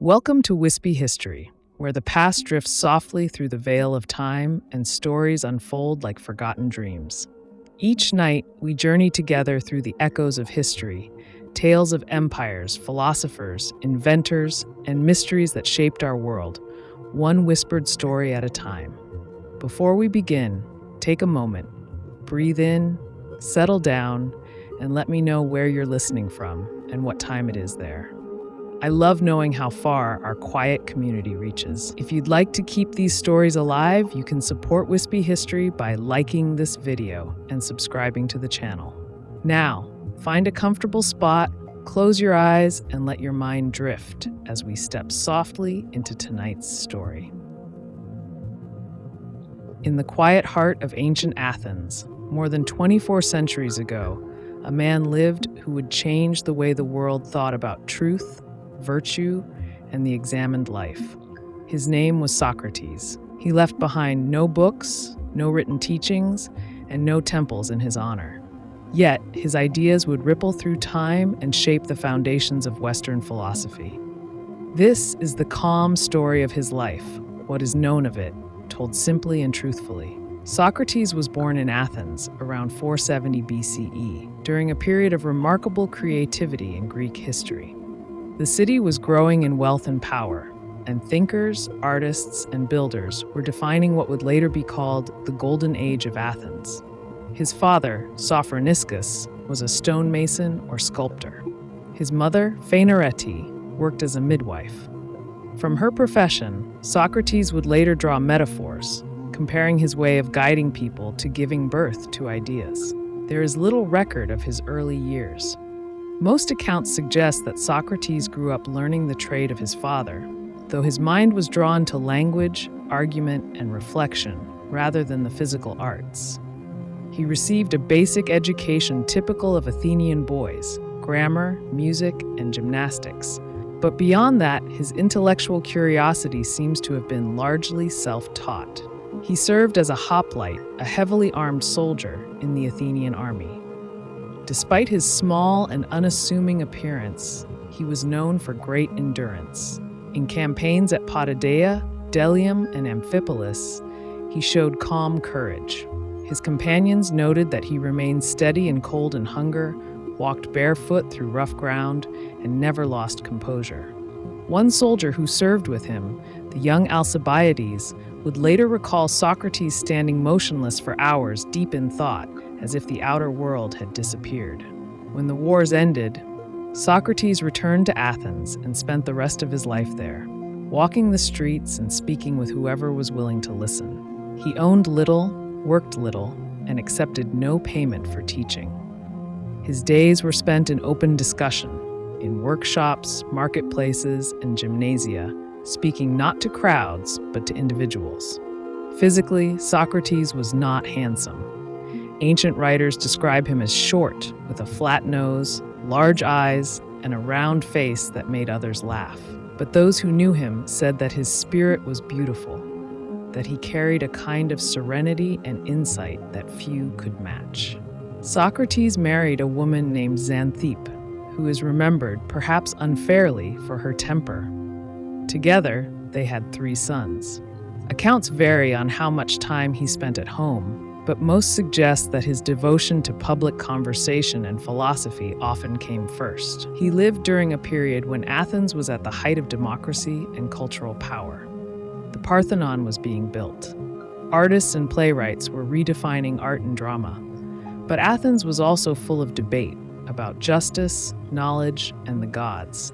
Welcome to Whispy History, where the past drifts softly through the veil of time and stories unfold like forgotten dreams. Each night, we journey together through the echoes of history, tales of empires, philosophers, inventors, and mysteries that shaped our world, one whispered story at a time. Before we begin, take a moment, breathe in, settle down, and let me know where you're listening from and what time it is there. I love knowing how far our quiet community reaches. If you'd like to keep these stories alive, you can support Whispy History by liking this video and subscribing to the channel. Now, find a comfortable spot, close your eyes, and let your mind drift as we step softly into tonight's story. In the quiet heart of ancient Athens, more than 24 centuries ago, a man lived who would change the way the world thought about truth, virtue, and the examined life. His name was Socrates. He left behind no books, no written teachings, and no temples in his honor. Yet, his ideas would ripple through time and shape the foundations of Western philosophy. This is the calm story of his life, what is known of it, told simply and truthfully. Socrates was born in Athens around 470 BCE, during a period of remarkable creativity in Greek history. The city was growing in wealth and power, and thinkers, artists, and builders were defining what would later be called the Golden Age of Athens. His father, Sophroniscus, was a stonemason or sculptor. His mother, Phainarete, worked as a midwife. From her profession, Socrates would later draw metaphors, comparing his way of guiding people to giving birth to ideas. There is little record of his early years. Most accounts suggest that Socrates grew up learning the trade of his father, though his mind was drawn to language, argument, and reflection, rather than the physical arts. He received a basic education typical of Athenian boys: grammar, music, and gymnastics. But beyond that, his intellectual curiosity seems to have been largely self-taught. He served as a hoplite, a heavily armed soldier in the Athenian army. Despite his small and unassuming appearance, he was known for great endurance. In campaigns at Potidaea, Delium, and Amphipolis, he showed calm courage. His companions noted that he remained steady in cold and hunger, walked barefoot through rough ground, and never lost composure. One soldier who served with him, the young Alcibiades, would later recall Socrates standing motionless for hours deep in thought, as if the outer world had disappeared. When the wars ended, Socrates returned to Athens and spent the rest of his life there, walking the streets and speaking with whoever was willing to listen. He owned little, worked little, and accepted no payment for teaching. His days were spent in open discussion, in workshops, marketplaces, and gymnasia, speaking not to crowds, but to individuals. Physically, Socrates was not handsome. Ancient writers describe him as short, with a flat nose, large eyes, and a round face that made others laugh. But those who knew him said that his spirit was beautiful, that he carried a kind of serenity and insight that few could match. Socrates married a woman named Xanthippe, who is remembered, perhaps unfairly, for her temper. Together, they had 3 sons. Accounts vary on how much time he spent at home, but most suggest that his devotion to public conversation and philosophy often came first. He lived during a period when Athens was at the height of democracy and cultural power. The Parthenon was being built. Artists and playwrights were redefining art and drama. But Athens was also full of debate about justice, knowledge, and the gods.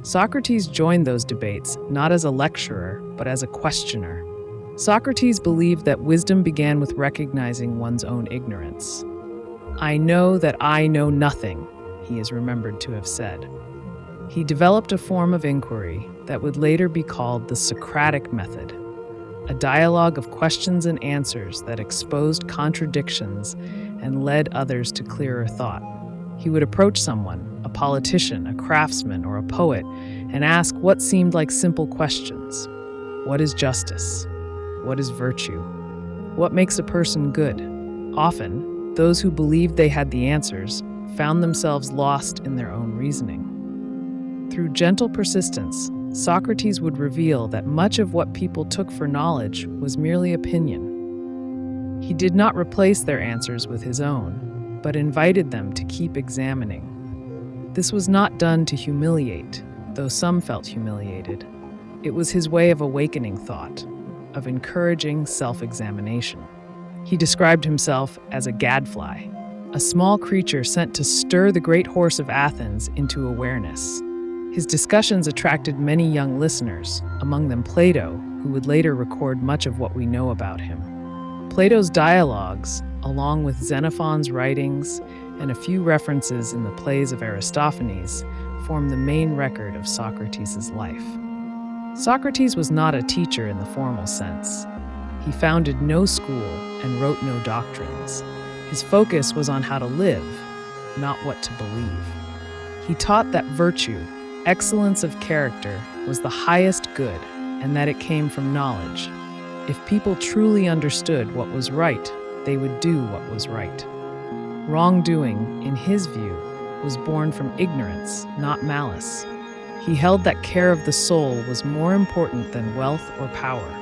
Socrates joined those debates not as a lecturer, but as a questioner. Socrates believed that wisdom began with recognizing one's own ignorance. "I know that I know nothing," he is remembered to have said. He developed a form of inquiry that would later be called the Socratic method, a dialogue of questions and answers that exposed contradictions and led others to clearer thought. He would approach someone, a politician, a craftsman, or a poet, and ask what seemed like simple questions. What is justice? What is virtue? What makes a person good? Often, those who believed they had the answers found themselves lost in their own reasoning. Through gentle persistence, Socrates would reveal that much of what people took for knowledge was merely opinion. He did not replace their answers with his own, but invited them to keep examining. This was not done to humiliate, though some felt humiliated. It was his way of awakening thought, of encouraging self-examination. He described himself as a gadfly, a small creature sent to stir the great horse of Athens into awareness. His discussions attracted many young listeners, among them Plato, who would later record much of what we know about him. Plato's dialogues, along with Xenophon's writings and a few references in the plays of Aristophanes, form the main record of Socrates' life. Socrates was not a teacher in the formal sense. He founded no school and wrote no doctrines. His focus was on how to live, not what to believe. He taught that virtue, excellence of character, was the highest good, and that it came from knowledge. If people truly understood what was right, they would do what was right. Wrongdoing, in his view, was born from ignorance, not malice. He held that care of the soul was more important than wealth or power.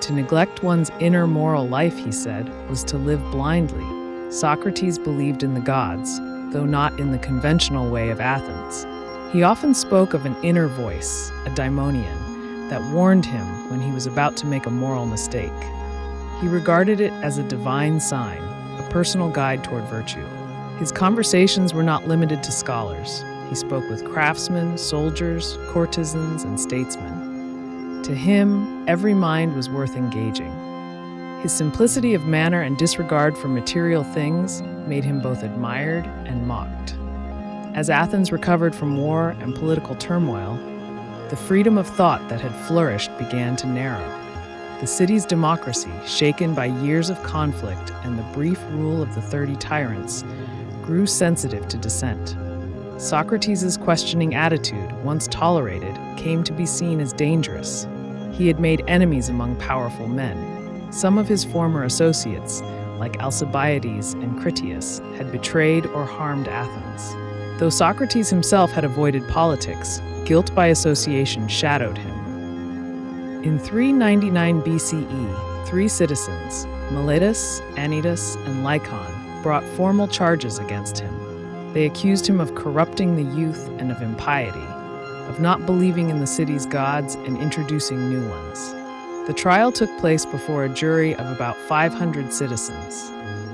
To neglect one's inner moral life, he said, was to live blindly. Socrates believed in the gods, though not in the conventional way of Athens. He often spoke of an inner voice, a daimonion, that warned him when he was about to make a moral mistake. He regarded it as a divine sign, a personal guide toward virtue. His conversations were not limited to scholars. He spoke with craftsmen, soldiers, courtesans, and statesmen. To him, every mind was worth engaging. His simplicity of manner and disregard for material things made him both admired and mocked. As Athens recovered from war and political turmoil, the freedom of thought that had flourished began to narrow. The city's democracy, shaken by years of conflict and the brief rule of the 30 tyrants, grew sensitive to dissent. Socrates' questioning attitude, once tolerated, came to be seen as dangerous. He had made enemies among powerful men. Some of his former associates, like Alcibiades and Critias, had betrayed or harmed Athens. Though Socrates himself had avoided politics, guilt by association shadowed him. In 399 BCE, 3 citizens, Miletus, Anytus, and Lycon, brought formal charges against him. They accused him of corrupting the youth and of impiety, of not believing in the city's gods and introducing new ones. The trial took place before a jury of about 500 citizens.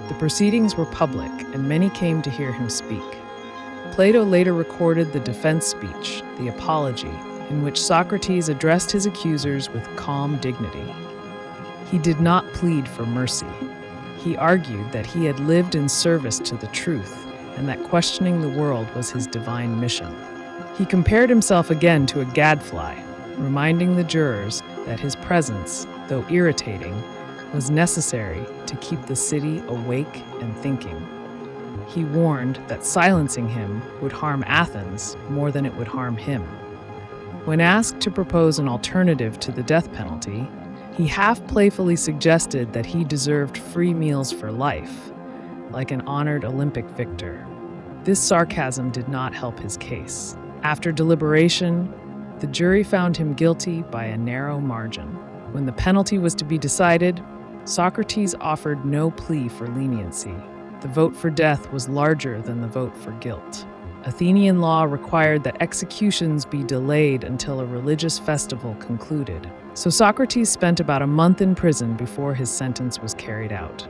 The proceedings were public, and many came to hear him speak. Plato later recorded the defense speech, the apology, in which Socrates addressed his accusers with calm dignity. He did not plead for mercy. He argued that he had lived in service to the truth, and that questioning the world was his divine mission. He compared himself again to a gadfly, reminding the jurors that his presence, though irritating, was necessary to keep the city awake and thinking. He warned that silencing him would harm Athens more than it would harm him. When asked to propose an alternative to the death penalty, he half-playfully suggested that he deserved free meals for life, like an honored Olympic victor. This sarcasm did not help his case. After deliberation, the jury found him guilty by a narrow margin. When the penalty was to be decided, Socrates offered no plea for leniency. The vote for death was larger than the vote for guilt. Athenian law required that executions be delayed until a religious festival concluded. So Socrates spent about a month in prison before his sentence was carried out.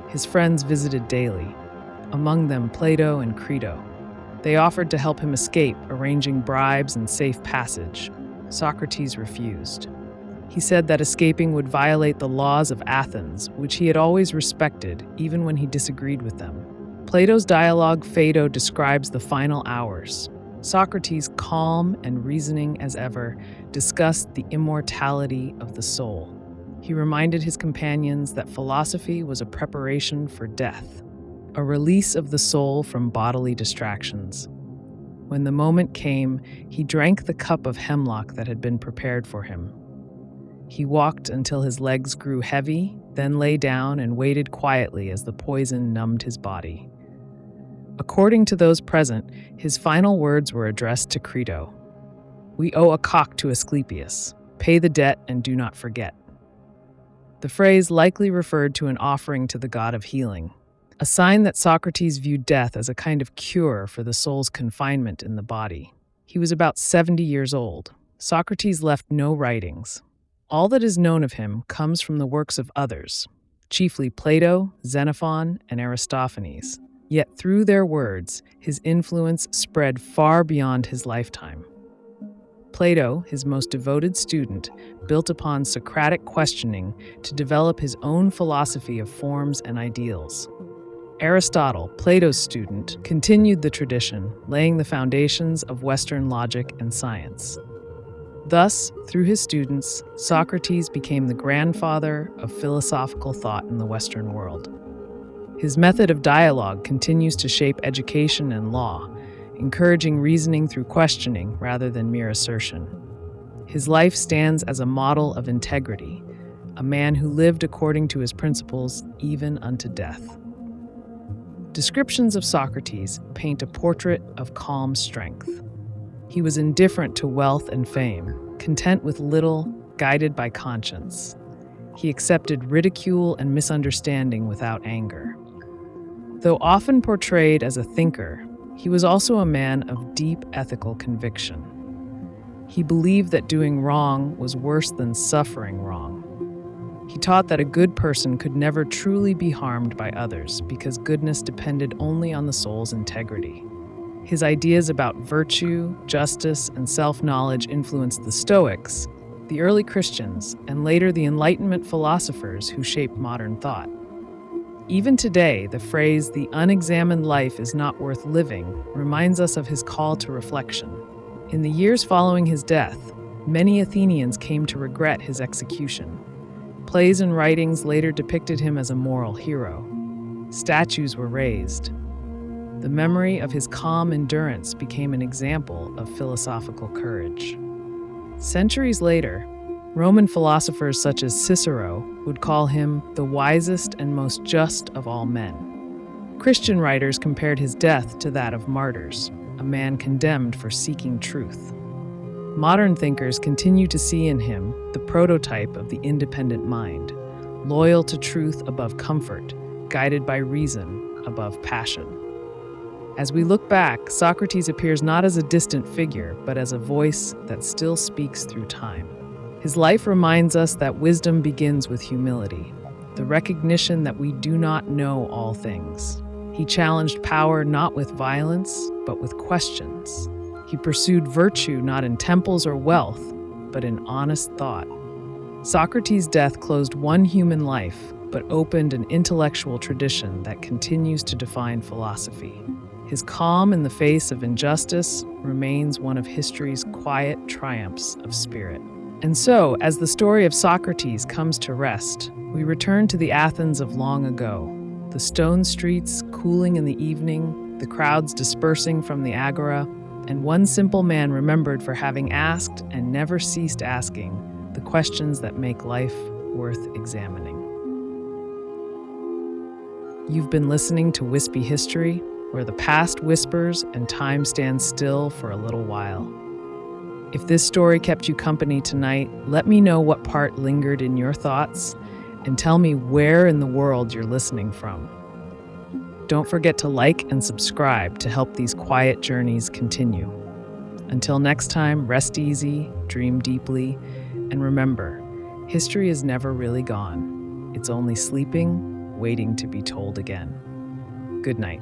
His friends visited daily, among them Plato and Crito. They offered to help him escape, arranging bribes and safe passage. Socrates refused. He said that escaping would violate the laws of Athens, which he had always respected, even when he disagreed with them. Plato's dialogue Phaedo describes the final hours. Socrates, calm and reasoning as ever, discussed the immortality of the soul. He reminded his companions that philosophy was a preparation for death, a release of the soul from bodily distractions. When the moment came, he drank the cup of hemlock that had been prepared for him. He walked until his legs grew heavy, then lay down and waited quietly as the poison numbed his body. According to those present, his final words were addressed to Crito. "We owe a cock to Asclepius. Pay the debt and do not forget." The phrase likely referred to an offering to the god of healing, a sign that Socrates viewed death as a kind of cure for the soul's confinement in the body. He was about 70 years old. Socrates left no writings. All that is known of him comes from the works of others, chiefly Plato, Xenophon, and Aristophanes. Yet through their words, his influence spread far beyond his lifetime. Plato, his most devoted student, built upon Socratic questioning to develop his own philosophy of forms and ideals. Aristotle, Plato's student, continued the tradition, laying the foundations of Western logic and science. Thus, through his students, Socrates became the grandfather of philosophical thought in the Western world. His method of dialogue continues to shape education and law, encouraging reasoning through questioning rather than mere assertion. His life stands as a model of integrity, a man who lived according to his principles even unto death. Descriptions of Socrates paint a portrait of calm strength. He was indifferent to wealth and fame, content with little, guided by conscience. He accepted ridicule and misunderstanding without anger. Though often portrayed as a thinker, he was also a man of deep ethical conviction. He believed that doing wrong was worse than suffering wrong. He taught that a good person could never truly be harmed by others because goodness depended only on the soul's integrity. His ideas about virtue, justice, and self-knowledge influenced the Stoics, the early Christians, and later the Enlightenment philosophers who shaped modern thought. Even today, the phrase, "the unexamined life is not worth living," reminds us of his call to reflection. In the years following his death, many Athenians came to regret his execution. Plays and writings later depicted him as a moral hero. Statues were raised. The memory of his calm endurance became an example of philosophical courage. Centuries later, Roman philosophers such as Cicero would call him the wisest and most just of all men. Christian writers compared his death to that of martyrs, a man condemned for seeking truth. Modern thinkers continue to see in him the prototype of the independent mind, loyal to truth above comfort, guided by reason above passion. As we look back, Socrates appears not as a distant figure, but as a voice that still speaks through time. His life reminds us that wisdom begins with humility, the recognition that we do not know all things. He challenged power not with violence, but with questions. He pursued virtue not in temples or wealth, but in honest thought. Socrates' death closed one human life, but opened an intellectual tradition that continues to define philosophy. His calm in the face of injustice remains one of history's quiet triumphs of spirit. And so, as the story of Socrates comes to rest, we return to the Athens of long ago, the stone streets cooling in the evening, the crowds dispersing from the agora, and one simple man remembered for having asked and never ceased asking the questions that make life worth examining. You've been listening to Wispy History, where the past whispers and time stands still for a little while. If this story kept you company tonight, let me know what part lingered in your thoughts and tell me where in the world you're listening from. Don't forget to like and subscribe to help these quiet journeys continue. Until next time, rest easy, dream deeply, and remember, history is never really gone. It's only sleeping, waiting to be told again. Good night.